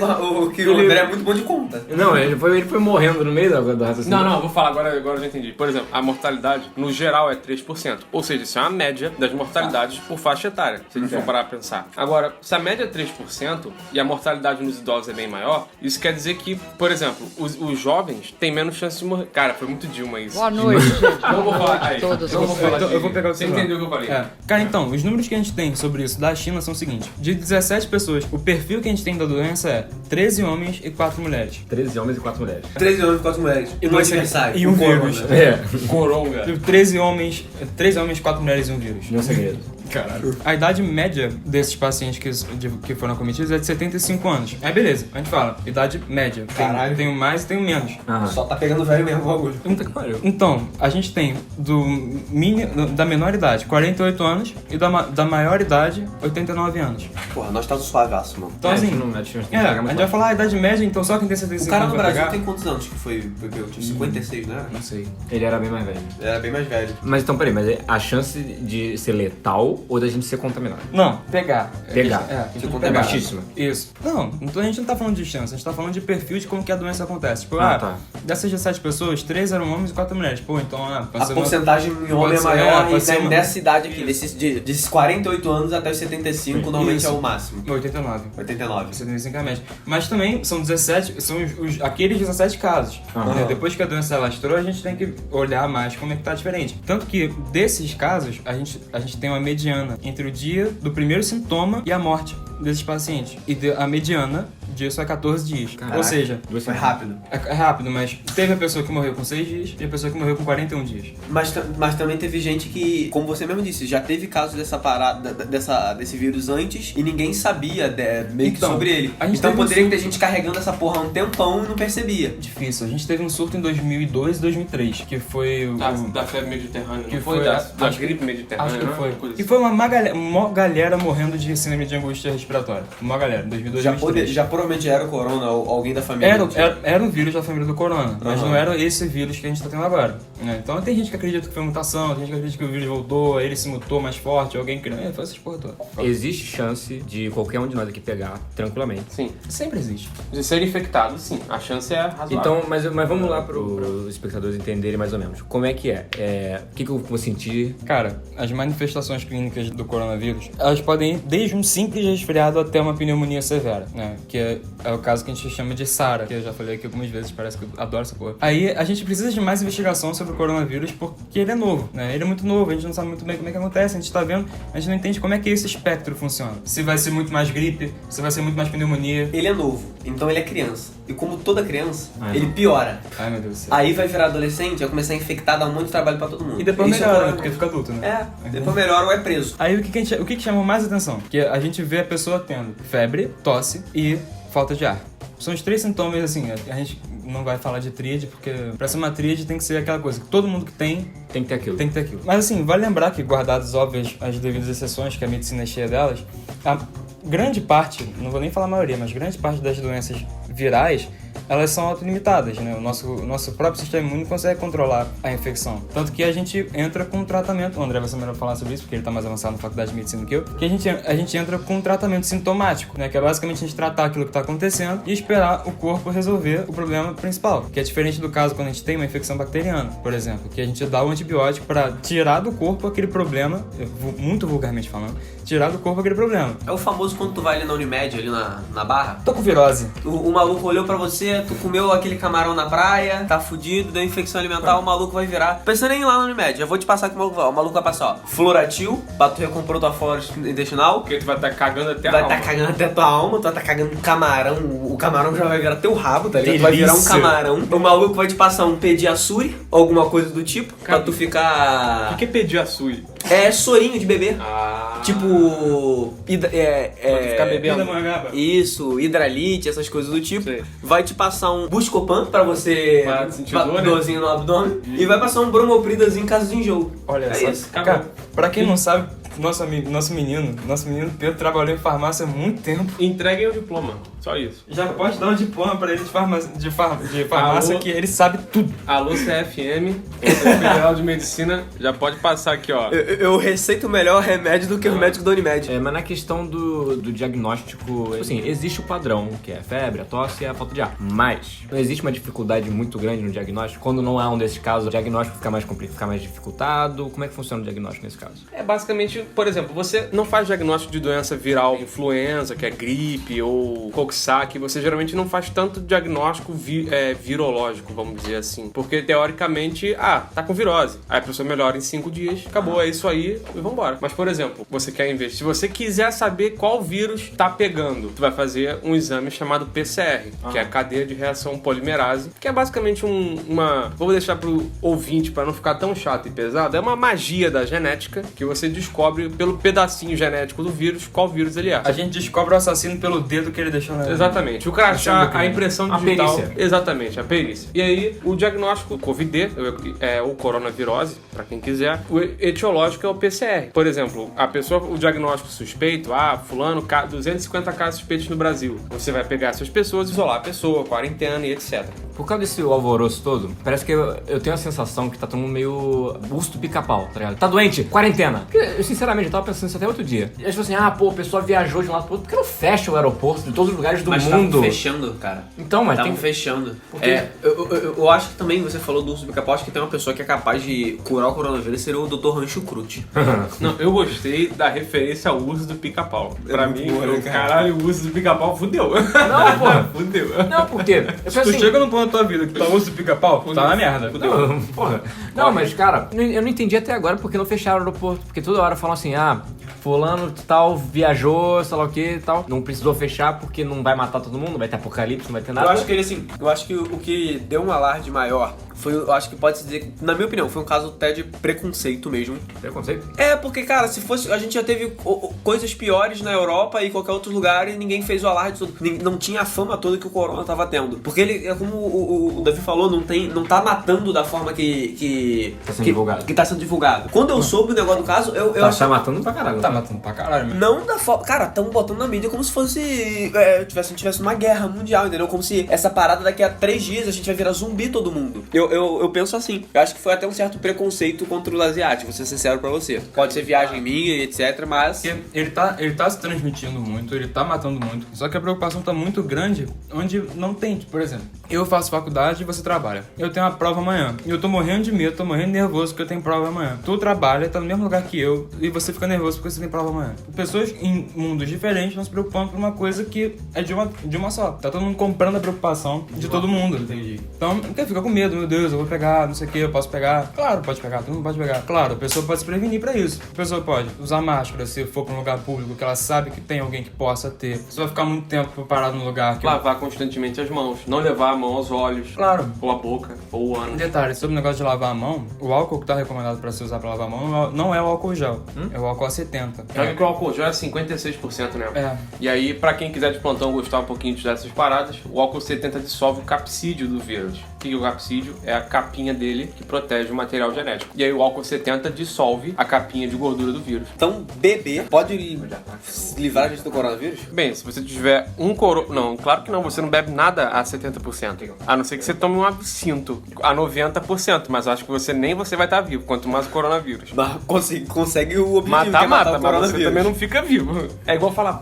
que o André é muito bom de conta. Não, ele foi morrendo no meio do raciocínio. Não, vou falar agora eu já entendi. Por exemplo, a mortalidade, no geral, é 3%. Ou seja, isso é uma média das mortalidades por faixa etária, se a gente for parar pra pensar. Agora, se a média é 3% e a mortalidade nos idosos é bem maior, isso quer dizer que, por exemplo, os jovens têm menos chance de morrer. Cara, foi muito Dilma isso. Boa noite, gente. Não vou falar aí. Todos Não vou falar Eu vou pegar o Você celular. entendeu o que eu falei? Cara, então, os números que a gente tem sobre isso da China são o seguinte: de 17 pessoas, o perfil que a gente tem da doença é 13 homens e 4 mulheres. 13 homens e 4 mulheres. 13 homens, 4 mulheres. E no aniversário. E um vírus. É, Coronga. 13 homens, 4 mulheres e um vírus. não é segredo. Caralho. A idade média desses pacientes que foram acometidos é de 75 anos. Aí beleza, a gente fala, idade média. Caralho. Tem o mais e tem o menos. Aham. Só tá pegando velho mesmo o bagulho. Puta que pariu. Então, a gente tem da menor idade, 48 anos, e da maior idade, 89 anos. Porra, nós tá suavaço, mano. Então, assim, a gente tem que a pegar gente muito vai falar a idade média, então só quem tem 75 O cara no anos vai Brasil pegar. tem quantos anos que foi eu tinha 56, né? Não sei. Ele era bem mais velho. Ele era bem mais velho. Mas então, peraí, mas a chance de ser letal ou da gente ser contaminado? Não, pegar. Pegar. É, Tipo, pegar. É baixíssima. Isso. Não, a gente não tá falando de chance, a gente tá falando de perfil de como que a doença acontece. Tipo, Tá. dessas 17 pessoas, 3 eram homens e 4 mulheres. Pô, então, A pode ser porcentagem em homem é ser- maior pode ser e uma- nessa idade aqui, desses 48 anos até os 75, normalmente Isso. é o máximo. 89. 89. 75 é a média. Mas também são 17, são aqueles 17 casos. Aham. Né? Depois que a doença alastrou, a gente tem que olhar mais como é que tá diferente. Tanto que desses casos, a gente tem uma mediana entre o dia do primeiro sintoma e a morte desses pacientes. E a mediana disso é 14 dias. Caraca. Ou seja, Duas Foi semanas. rápido. é rápido, mas teve a pessoa que morreu com 6 dias e a pessoa que morreu com 41 dias. Mas também teve gente que, como você mesmo disse, já teve casos dessa parada, desse vírus antes e ninguém sabia meio que Então, sobre ele. a gente Então teve um poderia surto. ter gente carregando essa porra há um tempão e não percebia. Difícil. A gente teve um surto em 2002 e 2003, que foi o... Da febre mediterrânea, Que não foi? foi Da acho que- gripe mediterrânea, Acho que né? foi. Coisa E assim. foi uma galera morrendo de síndrome de angústia respiratória. Uma galera, em 2002 Já, 2003. provavelmente era o corona ou alguém da família. Era um vírus da família do corona, mas não era esse vírus que a gente tá tendo agora, né? Então tem gente que acredita que foi mutação, tem gente que acredita que o vírus voltou, ele se mutou mais forte, alguém criou, foi essas porra toda. Existe chance de qualquer um de nós aqui pegar tranquilamente. Sim. Sempre existe. De ser infectado, sim. A chance é razoável. Então, mas vamos lá para os espectadores entenderem mais ou menos. Como é que é? O que eu vou sentir? Cara, as manifestações clínicas do coronavírus, elas podem ir desde um simples resfriado até uma pneumonia severa, né? Que é o caso que a gente chama de SARA, que eu já falei aqui algumas vezes, parece que eu adoro essa porra. Aí a gente precisa de mais investigação sobre o coronavírus porque ele é novo, né? Ele é muito novo, a gente não sabe muito bem como é que acontece, a gente tá vendo, a gente não entende como é que esse espectro funciona. Se vai ser muito mais gripe, se vai ser muito mais pneumonia. Ele é novo, então ele é criança. E como toda criança, ele piora. Ai, meu Deus do céu. Aí vai virar adolescente, vai começar a infectar, dar um monte de trabalho pra todo mundo. E depois Isso melhora, é né? Porque fica adulto, né? depois melhora ou é preso. Aí o que chama mais atenção? Que a gente vê a pessoa tendo febre, tosse e falta de ar. São os 3 sintomas, assim, a gente não vai falar de tríade, porque pra ser uma tríade tem que ser aquela coisa que todo mundo que tem que ter aquilo. Tem que ter aquilo. Mas assim, vale lembrar que, guardadas óbvias as devidas exceções, que a medicina é cheia delas, a grande parte, não vou nem falar a maioria, mas grande parte das doenças virais, elas são autolimitadas, né? O nosso próprio sistema imune consegue controlar a infecção. Tanto que a gente entra com um tratamento, o André vai ser melhor falar sobre isso, porque ele tá mais avançado na faculdade de medicina que eu, que a gente entra com um tratamento sintomático, né? Que é basicamente a gente tratar aquilo que tá acontecendo e esperar o corpo resolver o problema principal, que é diferente do caso quando a gente tem uma infecção bacteriana, por exemplo, que a gente dá o antibiótico para tirar do corpo aquele problema, muito vulgarmente falando, tirar do corpo aquele problema. É o famoso quando tu vai ali na Unimed, ali na Barra. Tô com virose. O maluco olhou pra você, tu comeu aquele camarão na praia, tá fudido, deu infecção alimentar, o maluco vai virar. Pensando em ir lá na Unimed, já vou te passar que o maluco vai passar, ó, Floratil, pra tu recompor tua flora intestinal. Porque tu vai estar cagando até a vai alma. Vai tá cagando até tua alma, tu vai tá cagando um camarão, o camarão já vai virar teu rabo, tá ligado? Tu vai virar um camarão. O maluco vai te passar um pediassure, alguma coisa do tipo, pra tu ficar... O que é pediaçui? É sorinho de bebê. Ah. Tipo... ficar bebendo. Isso, hidralite, essas coisas do tipo. Sei. Vai te passar um Buscopan pra você... Pra sentir dor, né? dorzinho no abdômen. E vai passar um Bromopridazinho em caso de enjoo. Olha é só. isso. Cara, pra quem não sabe, nosso menino Pedro trabalhou em farmácia há muito tempo. Entreguem o diploma, só isso. Já pode dar um diploma pra ele de farmácia Alô? que ele sabe tudo. Alô, CFM, Conselho Federal de Medicina, já pode passar aqui, ó. Eu receito melhor remédio do que o médico da Unimed. Mas na questão do diagnóstico, assim, existe o padrão, que é a febre, a tosse e a falta de ar. Mas não existe uma dificuldade muito grande no diagnóstico? Quando não há um desses casos, o diagnóstico fica mais complicado, fica mais dificultado? Como é que funciona o diagnóstico nesse caso? É basicamente, por exemplo, você não faz diagnóstico de doença viral, influenza, que é gripe, ou Coxsackie, você geralmente não faz tanto diagnóstico virológico, vamos dizer assim. Porque, teoricamente, tá com virose. Aí a pessoa melhora em 5 dias, acabou, é isso aí e vambora. Mas, por exemplo, você quer investir, se você quiser saber qual vírus tá pegando, tu vai fazer um exame chamado PCR, que é a cadeia de reação polimerase, que é basicamente vou deixar pro ouvinte para não ficar tão chato e pesado, é uma magia da genética que você descobre pelo pedacinho genético do vírus qual vírus ele é. A gente descobre o assassino pelo dedo que ele deixou na... Exatamente. O crachá, a impressão digital. A perícia. Exatamente, a perícia. E aí, o diagnóstico, o COVID, o coronavirose, pra quem quiser, o etiológico é o PCR. Por exemplo, o diagnóstico suspeito, fulano, 250 casos suspeitos no Brasil. Você vai pegar essas pessoas, isolar a pessoa, quarentena e etc. Por causa desse alvoroço todo, parece que eu tenho a sensação que tá todo mundo meio urso do pica-pau, tá ligado? Tá doente, quarentena. Porque, eu sinceramente, eu tava pensando isso até outro dia. E eles falaram assim, o pessoal viajou de um lado pro outro, por que não fecha o aeroporto de todos os lugares do Mas mundo? estavam fechando, cara. Então, mas Estavam tem... fechando. quê? Eu acho que também, você falou do urso do pica-pau, acho que tem uma pessoa que é capaz de curar o coronavírus, seria o Dr. Rancho Crute. Não, eu gostei da referência ao uso do pica-pau. Pra mim, boa, né, cara? caralho, o uso do pica-pau fudeu. Não, porra. Fudeu. Não, por quê? Eu Se tu chega num ponto da tua vida que tu usa o pica-pau, tá na merda. Não, porra. Não, mas, cara, eu não entendi até agora porque não fecharam o aeroporto. Porque toda hora falam assim, fulano tal, viajou, sei lá o que e tal. Não precisou fechar porque não vai matar todo mundo, vai ter apocalipse, não vai ter nada. Eu acho que o que deu um alarde maior foi, eu acho que pode se dizer, na minha opinião, foi um caso até de preconceito mesmo. Preconceito? Porque, cara, se fosse, a gente já teve coisas piores na Europa e qualquer outro lugar e ninguém fez o alarde todo. Não tinha a fama toda que o corona tava tendo. Porque ele, como o Davi falou, não tá matando da forma que tá sendo divulgado. Que tá sendo divulgado. Quando eu soube o negócio do caso, eu Tá matando pra caralho. matando. Tá matando pra caralho, mano. Não da forma. Cara, tão botando na mídia como se fosse. Tivesse uma guerra mundial, entendeu? Como se essa parada daqui a 3 dias a gente vai virar zumbi todo mundo. Eu penso assim. Eu acho que foi até um certo preconceito contra os asiáticos, vou ser sincero pra você. Pode ser viagem minha, etc, mas. Porque ele tá se transmitindo muito, ele tá matando muito. Só que a preocupação tá muito grande onde não tem. Por exemplo, eu faço faculdade e você trabalha. Eu tenho uma prova amanhã. E eu tô morrendo de medo, tô morrendo nervoso porque eu tenho prova amanhã. Tu trabalha, tá no mesmo lugar que eu e você fica nervoso porque você tem prova amanhã. Pessoas em mundos diferentes não se preocupando por uma coisa que é de uma só. Tá todo mundo comprando a preocupação de todo mundo. Entendi. Então, fica com medo, meu Deus, eu vou pegar, não sei o que, eu posso pegar. Claro, pode pegar, todo mundo pode pegar. Claro, a pessoa pode se prevenir pra isso. A pessoa pode usar máscara se for pra um lugar público que ela sabe que tem alguém que possa ter. Você vai ficar muito tempo parado no lugar que... Lavar constantemente as mãos. Não levar a mão aos olhos. Claro. Ou a boca, ou o ano. Detalhe, sobre o negócio de lavar a mão, o álcool que tá recomendado pra se usar pra lavar a mão não é o álcool gel, é o álcool A70. Sabe que o álcool gel é 56%, né? É. E aí, pra quem quiser de plantão gostar um pouquinho dessas paradas, o álcool 70 dissolve o capsídeo do vírus. O que é o capsídeo? É a capinha dele que protege o material genético. E aí o álcool 70 dissolve a capinha de gordura do vírus. Então, beber pode livrar a gente do coronavírus? Bem, se você tiver Não, claro que não, você não bebe nada a 70%. A não ser que você tome um absinto a 90%, mas acho que nem você vai estar vivo, quanto mais o coronavírus. Mas consegue o objetivo, que Matar, é matar mata, o mas coronavírus. você também não fica vivo. É igual falar,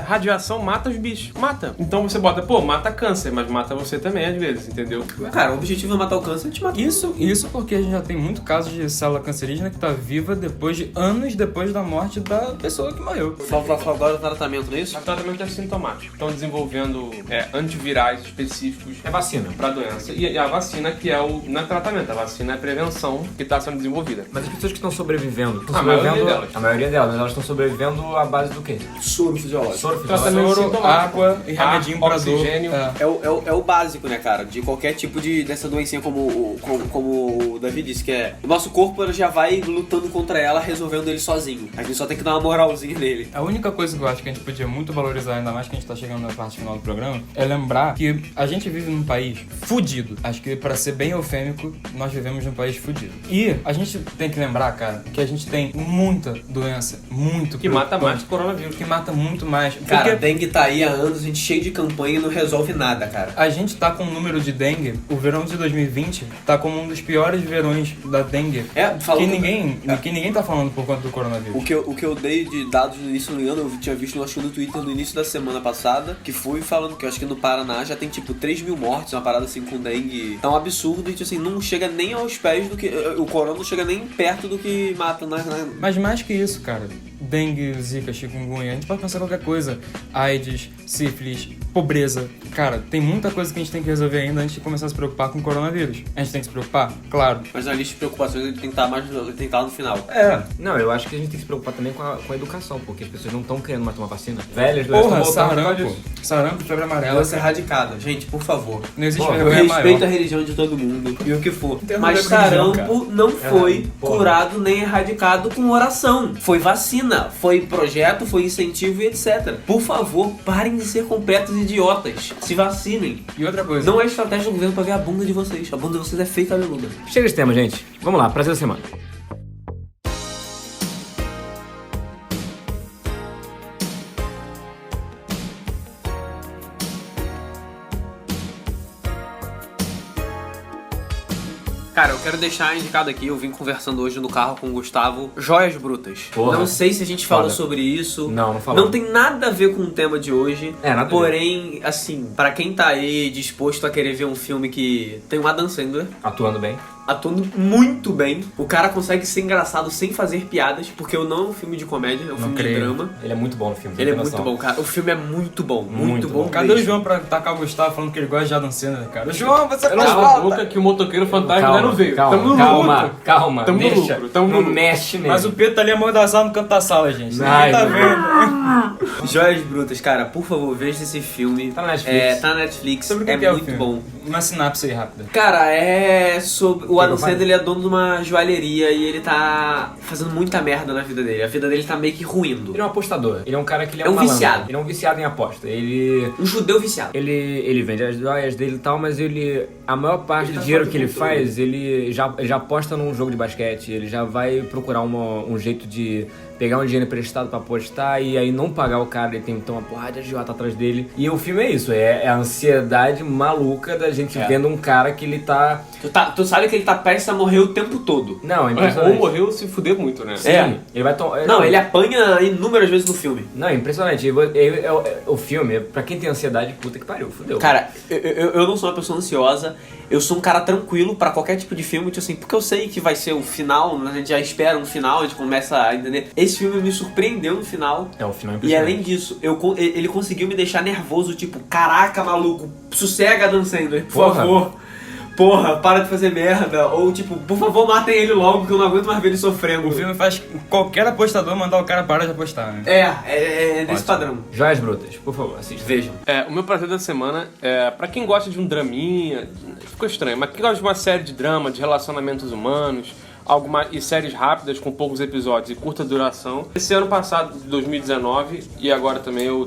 radiação mata os bichos. Mata. Então você bota, mata câncer, mas mata você também às vezes, entendeu? Cara, o objetivo é matar o câncer, a gente mata. Isso porque a gente já tem muito caso de célula cancerígena que tá viva anos depois da morte da pessoa que morreu. Falta agora o tratamento, não é isso? O tratamento é sintomático. Estão desenvolvendo antivirais específicos É vacina. pra doença. E a vacina que não é tratamento, a vacina é prevenção que está sendo desenvolvida. Mas as pessoas que estão sobrevivendo... A maioria delas. A maioria delas, mas elas estão sobrevivendo à base do quê? Soro fisiológico. Soro Tratamento fisiológico. sintomático. Água e remedinho pra dor. Oxigênio. É o básico, né, cara? De qualquer tipo dessa doencinha, como o Davi disse, que é... O nosso corpo ele já vai lutando contra ela, resolvendo ele sozinho. A gente só tem que dar uma moralzinha nele. A única coisa que eu acho que a gente podia muito valorizar, ainda mais que a gente tá chegando na parte final do programa, é lembrar que a gente vive num país fudido. Acho que, pra ser bem eufêmico, nós vivemos num país fudido. E a gente tem que lembrar, cara, que a gente tem muita doença, muito Que mata preocupante, mais que o coronavírus. que mata muito mais. Cara, Porque dengue tá aí há anos, a gente cheio de campanha e não resolve nada, cara. a gente tá com um número de dengue, o verão de 2020 tá como um dos piores verões da dengue. Falou Que ninguém tá falando por conta do coronavírus. O que eu dei de dados no início, não me engano, eu tinha visto acho que no Twitter no início da semana passada, que fui falando que eu acho que no Paraná já tem tipo 3 mil mortes, uma parada assim com dengue. Tá um absurdo e tipo assim, não chega nem aos pés do que. O corona não chega nem perto do que mata Mas mais que isso, cara, dengue, zika, chikungunya, a gente pode pensar qualquer coisa. AIDS, sífilis, pobreza. Cara, tem muita coisa que a gente tem que resolver ainda antes de começar a se preocupar com o coronavírus. A gente tem que se preocupar? Claro. Mas na lista de preocupações ele tem que estar no final. Não, eu acho que a gente tem que se preocupar também com a educação, porque as pessoas não estão querendo mais tomar vacina. Velhas doenças Porra, estão voltando por causa sarampo. disso. Sarampo, febre amarela. Ela ser erradicada. Gente, por favor. Não existe Porra, Eu vergonha respeito maior. a religião de todo mundo e o que for. tem Mas nada a ver com religião, sarampo não foi porra. curado nem erradicado com oração. Foi vacina, foi projeto, foi incentivo e etc. Por favor, parem de ser completos idiotas. Se vacinem. E outra coisa. Não é estratégia do governo pra ver a bunda de vocês. A bunda de vocês é feita cabeluda. Chega de tema, gente. Vamos lá, prazer da semana. Cara, eu quero deixar indicado aqui, eu vim conversando hoje no carro com o Gustavo, joias brutas. Porra. Não sei se a gente falou Foda. sobre isso. Não falou. Não tem nada a ver com o tema de hoje. Nada a ver. Porém, assim, pra quem tá aí disposto a querer ver um filme que tem o Adam Sandler Atuando bem. atuando muito bem. O cara consegue ser engraçado sem fazer piadas, porque não é um filme de comédia, é um filme creio. de drama. Ele é muito bom no filme. Ele é tem muito noção. bom, cara. O filme é muito bom. Muito Muito bom. bom. Cadê o mesmo. João pra tacar o Gustavo falando que ele gosta de Adam Sandler, cara? João, você faz Cala a falta! boca que o motoqueiro fantasma ainda não veio. Tamo no calma, lucro. calma. Tamo no Deixa, lucro, tamo no não lucro. mexe nele. Mas o Pedro tá ali amordaçado no canto da sala, gente. Ai, Ninguém tá meu vendo. Joias Brutas, cara, por favor, veja esse filme. Tá na Netflix. Tá na Netflix. Sobre o que é que é o muito filme? bom. Uma sinapse aí rápida. Cara, é sobre. O Adam vai? Sandler ele é dono de uma joalheria e ele tá fazendo muita merda na vida dele. A vida dele tá meio que ruindo. Ele é um apostador. Ele é um cara que ele É um malandro. viciado. Ele é um viciado em aposta. Ele Um judeu viciado. Ele vende as joias dele e tal, mas a maior parte Ele do tá dinheiro fora que do ele controle. faz, ele já aposta num jogo de basquete, ele já vai procurar um jeito de pegar um dinheiro emprestado pra apostar e aí não pagar o cara, ele tem então uma porrada de agiota atrás dele. E o filme é isso, é a ansiedade maluca da gente vendo um cara que ele tá... Tu sabe que ele tá prestes a morrer o tempo todo. Não, é impressionante. Ou morreu se fuder muito, né? Sim, ele vai tomar... Não, ele apanha inúmeras vezes no filme. Não, é impressionante. O filme, pra quem tem ansiedade, puta que pariu, fudeu. Cara, eu não sou uma pessoa ansiosa, eu sou um cara tranquilo pra qualquer tipo de filme, tipo assim, porque eu sei que vai ser o final, a gente já espera um final, a gente começa a entender. Esse filme me surpreendeu no final. É, o final é E impressionante. além disso, ele conseguiu me deixar nervoso, tipo, caraca, maluco, sossega Dan Sandler, por Porra. favor. Porra, para de fazer merda. Ou tipo, por favor, matem ele logo, que eu não aguento mais ver ele sofrendo. O filme faz qualquer apostador mandar o cara parar de apostar, né? É nesse Ótimo. padrão. Joias Brutas, por favor, assista. Vejam. O meu prazer da semana é pra quem gosta de um draminha, ficou estranho, mas quem gosta de uma série de drama, de relacionamentos humanos, e séries rápidas com poucos episódios e curta duração. Esse ano passado, 2019, e agora também eu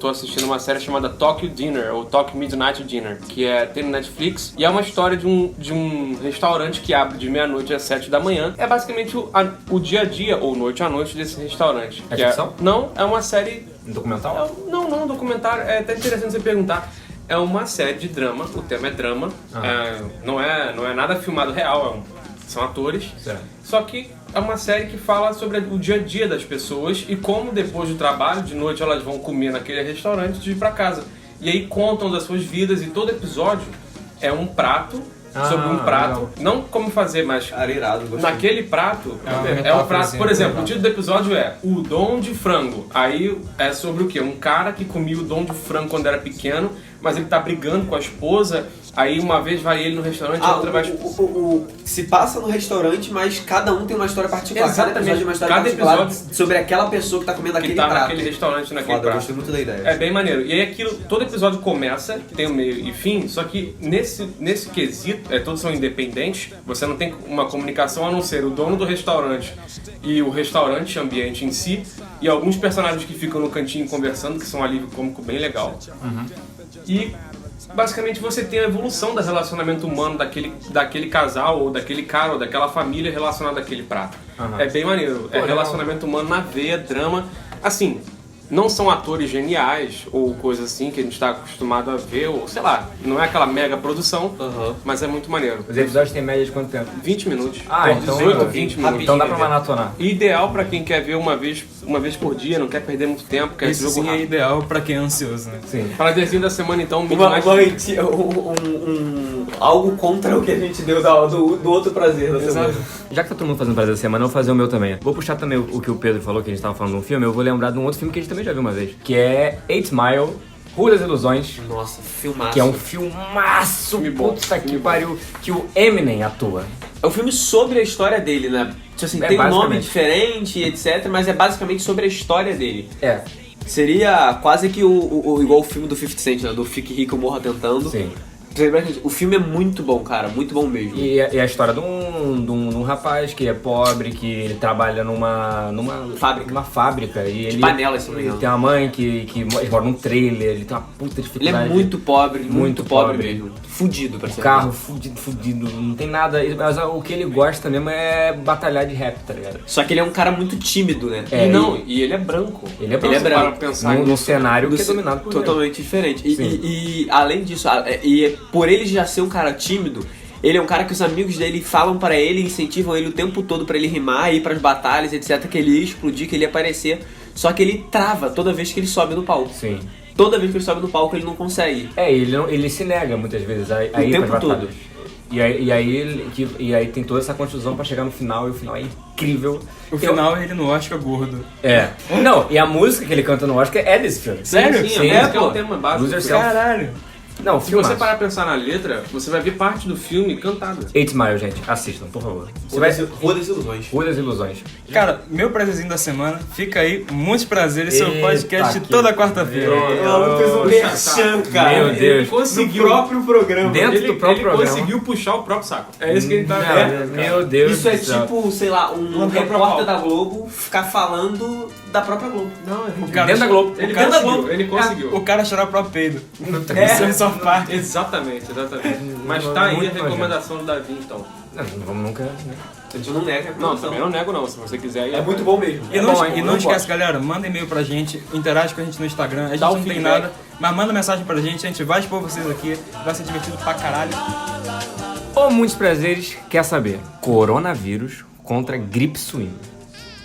tô assistindo uma série chamada Tokyo Dinner, ou Tokyo Midnight Dinner, que tem no Netflix, e é uma história de um restaurante que abre de meia-noite às 7 da manhã. É basicamente o dia a dia, ou noite a noite desse restaurante. É que ficção? Não, é uma série... Um documental? Não, um documentário. É até interessante você perguntar. É uma série de drama, o tema é drama, não é nada filmado real, são atores. Certo. Só que é uma série que fala sobre o dia a dia das pessoas e como depois do trabalho, de noite, elas vão comer naquele restaurante de ir pra casa. E aí contam das suas vidas e todo episódio é um prato sobre um prato. Legal. Não como fazer, mas Irado, gostei. naquele prato É uma é um metáfora, prato, assim, por exemplo, legal. o título do episódio é Udon de frango. Aí é sobre o quê? Um cara que comia udon de frango quando era pequeno, mas ele tá brigando com a esposa. Aí uma vez vai ele no restaurante, a outra vai... Se passa no restaurante, mas cada um tem uma história particular. Exatamente. Cada episódio é uma história Cada particular episódio- sobre aquela pessoa que tá comendo que aquele tá prato. naquele restaurante, naquele Foda, eu prato. gostei muito da ideia. É bem maneiro. E aí todo episódio começa, tem o meio e fim, só que nesse quesito, todos são independentes, você não tem uma comunicação a não ser o dono do restaurante e o restaurante, ambiente em si, e alguns personagens que ficam no cantinho conversando, que são um alívio cômico bem legal. E basicamente você tem a evolução do relacionamento humano daquele casal, ou daquele cara, ou daquela família relacionada àquele prato. É bem maneiro. É relacionamento humano na veia, drama. Assim, não são atores geniais ou coisa assim que a gente está acostumado a ver, ou sei lá, não é aquela mega produção, mas é muito maneiro. Os episódios têm média de quanto tempo? 20 minutos. Ah, Por então 18 a 20 minutos. Então dá pra maratonar. Ideal pra quem quer ver uma vez por dia, não quer perder muito tempo, quer Isso jogo sim é rápido. ideal pra quem é ansioso, né? Sim. Prazerzinho da semana então, Midnight. Algo contra o que a gente deu do outro prazer da semana. Já que tá todo mundo fazendo prazer da semana, eu vou fazer o meu também. Vou puxar também o que o Pedro falou, que a gente tava falando de um filme, eu vou lembrar de um outro filme que a gente também já viu uma vez, que é 8 Mile, Rua das Ilusões, Nossa, filmaço. que é um filmaço, Filme bom, puta que filme bom. pariu, que o Eminem atua. É um filme sobre a história dele, né? Tipo assim, É, tem um nome basicamente. diferente, etc, mas é basicamente sobre a história dele. É, Seria quase que igual o filme do 50 Cent, né? Do Fique Rico, Morra Tentando. sim. O filme é muito bom, cara. Muito bom mesmo. E a história de um rapaz que é pobre, que ele trabalha numa fábrica e ele panelas, se não me ele engano. tem uma mãe que ele mora num trailer, ele tem uma puta Ele dificuldade. é muito pobre, muito pobre pobre. mesmo. Fudido, pra O ser. carro fudido, não tem nada. Mas o que ele gosta mesmo é batalhar de rap, tá ligado? Só que ele é um cara muito tímido, né? É, E ele é branco. Ele é Ele é branco. branco. Para pensar Num nisso. cenário que é Do- dominado por negro. totalmente diferente. Sim. E além disso, por ele já ser um cara tímido, ele é um cara que os amigos dele falam pra ele, incentivam ele o tempo todo pra ele rimar, ir pras batalhas, etc, que ele ia explodir, que ele ia aparecer. Só que ele trava toda vez que ele sobe no palco. Sim. Toda vez que ele sobe no palco, ele não consegue. Ele se nega muitas vezes a ir tempo pras todo. batalhas. E aí tem toda essa construção pra chegar no final, e o final é incrível. O final ele no Oscar gordo. É. Não, e a música que ele canta no Oscar é desse filme. Sério? Sim, Sim, a música é pô. o tema básico. Lose Yourself. Caralho. Não, Se filmaço. você parar pra pensar na letra, você vai ver parte do filme cantada. 8 Mile, gente. Assistam, por favor. Você vai ser Rua das Ilusões. Rua das Ilusões. Cara, meu prazerzinho da semana, fica aí, muitos prazeres, seu Eita, podcast que- toda quarta-feira. Ela fez um merchan, cara. Meu Deus. Ele conseguiu. No próprio programa. Dentro do próprio programa. conseguiu puxar o próprio saco. É isso que ele tá Não, meu Deus Isso é do céu. tipo, sei lá, um Uma própria repórter pauta. da Globo ficar falando da própria Globo. Não, é cara- Dentro da Globo. Ele O cara conseguiu, conseguiu. ele conseguiu. O cara chorar pro peido. É. Isso South Park. Exatamente. Mas tá aí a Muito recomendação do Davi, então. Não vamos nunca. Né? A gente não nega. Não, também não nego não, se você quiser ir. É muito bom mesmo. E não, bom, e eu não esquece, gosto. galera, manda e-mail pra gente, interage com a gente no Instagram. A gente Dá um não tem feedback. nada, mas manda mensagem pra gente, a gente vai expor vocês aqui, vai ser divertido pra caralho. Ô, muitos prazeres, quer saber? Coronavírus contra gripe suína.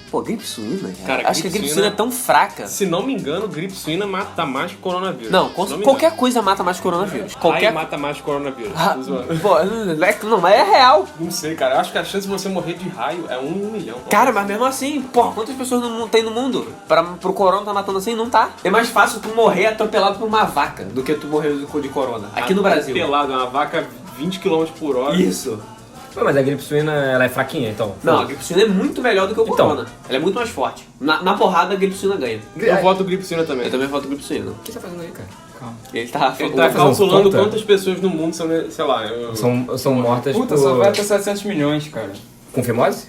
Pô, gripe suína, Cara, acho que a gripe gripe suína suína é tão fraca. Se não me engano, gripe suína mata mais que coronavírus. Não, Se me qualquer engano. coisa mata mais que coronavírus. Ai, Qualquer... mata mais que coronavírus. Ah, Tô zoando. pô, não, mas é real. Não sei, cara. Eu acho que a chance de você morrer de raio é 1 em 1 milhão. Cara, mas mesmo assim, porra, quantas pessoas tem no mundo? Pro corona tá matando assim? Não tá. É mais fácil tu morrer atropelado por uma vaca do que tu morrer de corona. Aqui no Brasil. Pelado, uma vaca 20 km por hora. Isso. Pô, mas a gripe suína, ela é fraquinha, então. Não, a gripe suína é muito melhor do que o Então. corona. Ela é muito mais forte. Na porrada, a gripe suína ganha. Eu voto gripe suína também. Eu também voto gripe suína. O que você tá fazendo aí, cara? Ele tá Ele o- tá fazendo calculando conta? quantas pessoas no mundo são, sei lá... São mortas Puta, por... só vai até 700 milhões, cara. com fimose?